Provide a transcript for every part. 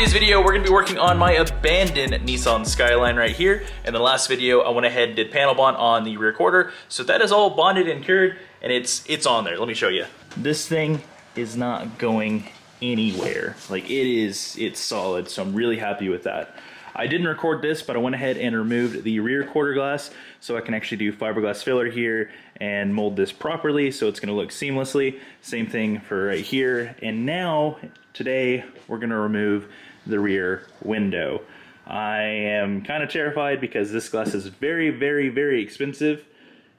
today's video, we're gonna be working on my abandoned Nissan Skyline right here. In the last video, I went ahead and did panel bond on the rear quarter. So that is all bonded and cured, and it's on there. Let me show you. This thing is not going anywhere. Like it's solid, so I'm really happy with that. I didn't record this, but I went ahead and removed the rear quarter glass so I can actually do fiberglass filler here and mold this properly so it's gonna look seamlessly. Same thing for right here. And now, today, we're gonna remove the rear window. I am kind of terrified because this glass is very, very, very expensive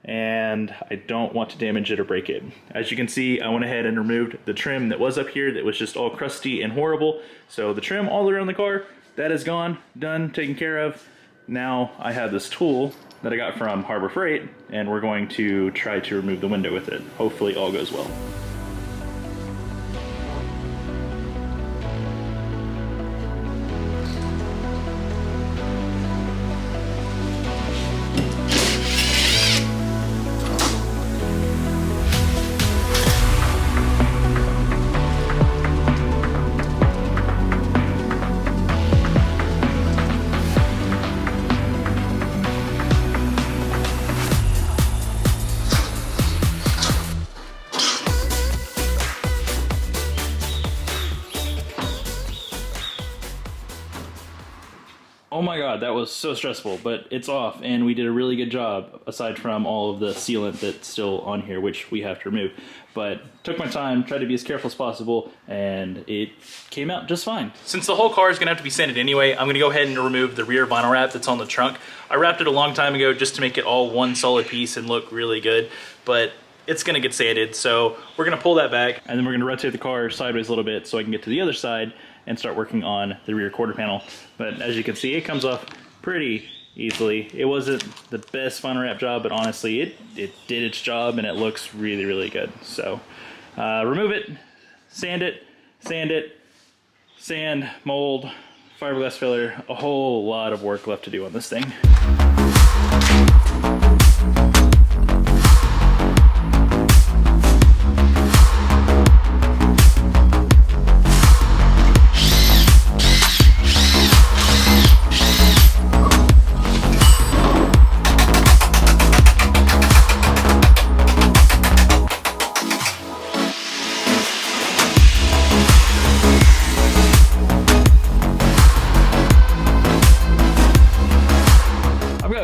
and I don't want to damage it or break it. As you can see, I went ahead and removed the trim that was up here that was just all crusty and horrible. So the trim all around the car, that is gone, done, taken care of. Now I have this tool that I got from Harbor Freight, and we're going to try to remove the window with it. Hopefully all goes well. Oh my god, that was so stressful, but it's off and we did a really good job aside from all of the sealant that's still on here, which we have to remove. But took my time, tried to be as careful as possible, and it came out just fine. Since the whole car is gonna have to be sanded anyway, I'm gonna go ahead and remove the rear vinyl wrap that's on the trunk. I wrapped it a long time ago just to make it all one solid piece and look really good, but it's gonna get sanded, so we're gonna pull that back and then we're gonna rotate the car sideways a little bit so I can get to the other side and start working on the rear quarter panel. But as you can see, it comes off pretty easily. It wasn't the best vinyl wrap job, but honestly, it did its job and it looks really, really good. So remove it, sand it, sand, mold, fiberglass filler, a whole lot of work left to do on this thing.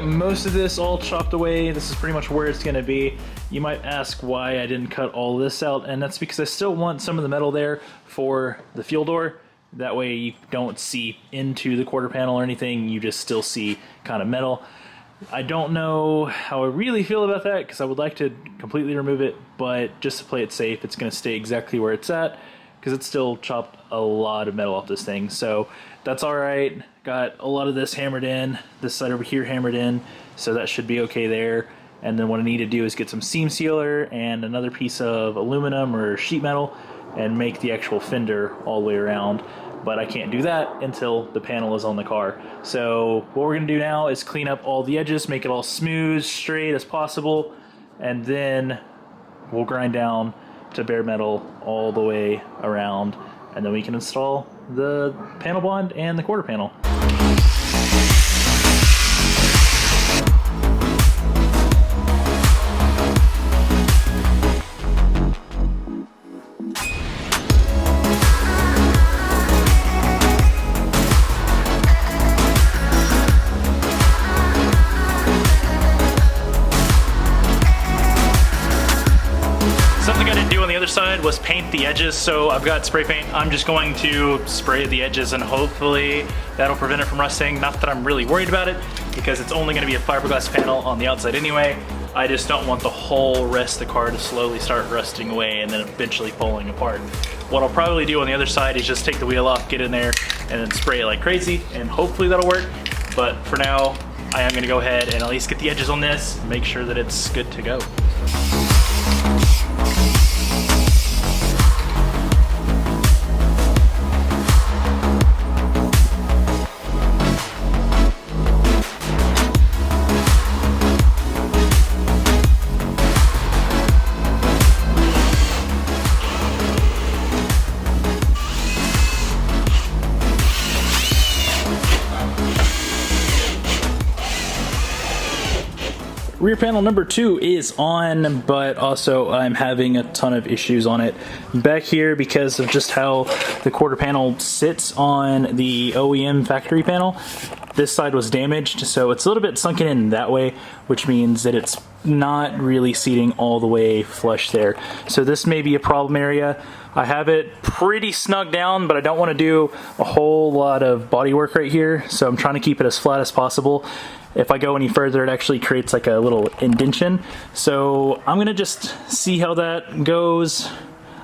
Most of this all chopped away. This is pretty much where it's gonna be. You might ask why I didn't cut all this out, and that's because I still want some of the metal there for the fuel door. That way you don't see into the quarter panel or anything, you just still see kind of metal. I don't know how I really feel about that because I would like to completely remove it, but just to play it safe, it's gonna stay exactly where it's at because it still chopped a lot of metal off this thing. So that's all right. Got a lot of this hammered in, this side over here hammered in, so that should be okay there. And then what I need to do is get some seam sealer and another piece of aluminum or sheet metal and make the actual fender all the way around. But I can't do that until the panel is on the car. So what we're gonna do now is clean up all the edges, make it all smooth, straight as possible, and then we'll grind down to bare metal all the way around, and then we can install the panel bond and the quarter panel. Side was paint the edges, so I've got spray paint. I'm just going to spray the edges and hopefully that'll prevent it from rusting. Not that I'm really worried about it because it's only going to be a fiberglass panel on the outside anyway. I just don't want the whole rest of the car to slowly start rusting away and then eventually falling apart. What I'll probably do on the other side is just take the wheel off, get in there, and then spray it like crazy, and hopefully that'll work. But for now, I am going to go ahead and at least get the edges on this, make sure that it's good to go. Rear panel number 2 is on, but also I'm having a ton of issues on it back here because of just how the quarter panel sits on the OEM factory panel. This side was damaged, so it's a little bit sunken in that way, which means that it's not really seating all the way flush there. So this may be a problem area. I have it pretty snug down, but I don't want to do a whole lot of body work right here, so I'm trying to keep it as flat as possible. If I go any further, it actually creates like a little indentation. So I'm gonna just see how that goes.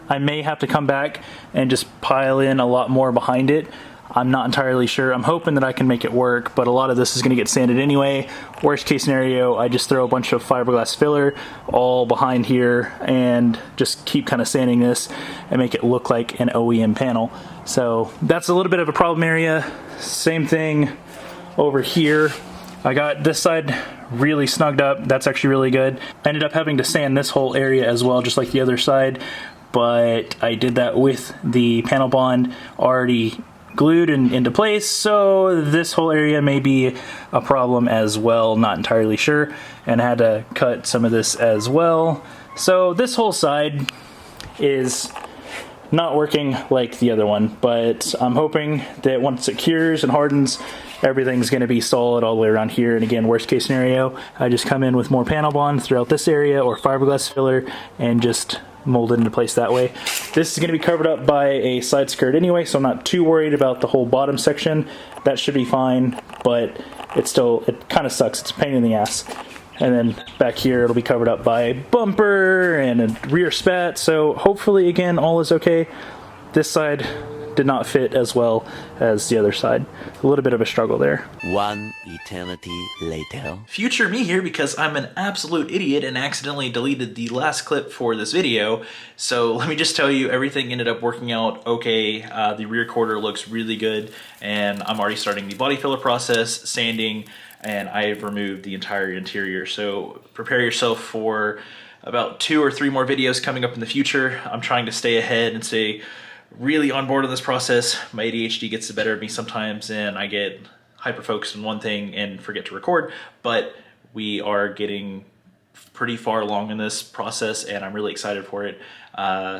I may have to come back and just pile in a lot more behind it. I'm not entirely sure. I'm hoping that I can make it work, but a lot of this is gonna get sanded anyway. Worst case scenario, I just throw a bunch of fiberglass filler all behind here and just keep kind of sanding this and make it look like an OEM panel. So that's a little bit of a problem area. Same thing over here. I got this side really snugged up. That's actually really good. I ended up having to sand this whole area as well, just like the other side, but I did that with the panel bond already glued and into place, so this whole area may be a problem as well, not entirely sure, and I had to cut some of this as well. So this whole side is not working like the other one, but I'm hoping that once it cures and hardens, everything's going to be solid all the way around here. And again, worst case scenario, I just come in with more panel bond throughout this area or fiberglass filler and just mold it into place that way. This is going to be covered up by a side skirt anyway, so I'm not too worried about the whole bottom section. That should be fine, but it kind of sucks. It's a pain in the ass. And then back here, it'll be covered up by a bumper and a rear spat. So hopefully, again, all is okay. This side did not fit as well as the other side. A little bit of a struggle there. One eternity later. Future me here because I'm an absolute idiot and accidentally deleted the last clip for this video. So let me just tell you, everything ended up working out okay. The rear quarter looks really good, and I'm already starting the body filler process, sanding, and I've removed the entire interior. So prepare yourself for about 2 or 3 more videos coming up in the future. I'm trying to stay ahead and stay really on board in this process. My ADHD gets the better of me sometimes, and I get hyper-focused on one thing and forget to record, but we are getting pretty far along in this process, and I'm really excited for it.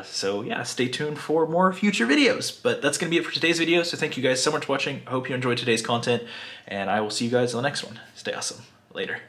So yeah, stay tuned for more future videos. But that's gonna be it for today's video, so thank you guys so much for watching. I hope you enjoyed today's content, and I will see you guys in the next one. Stay awesome. Later.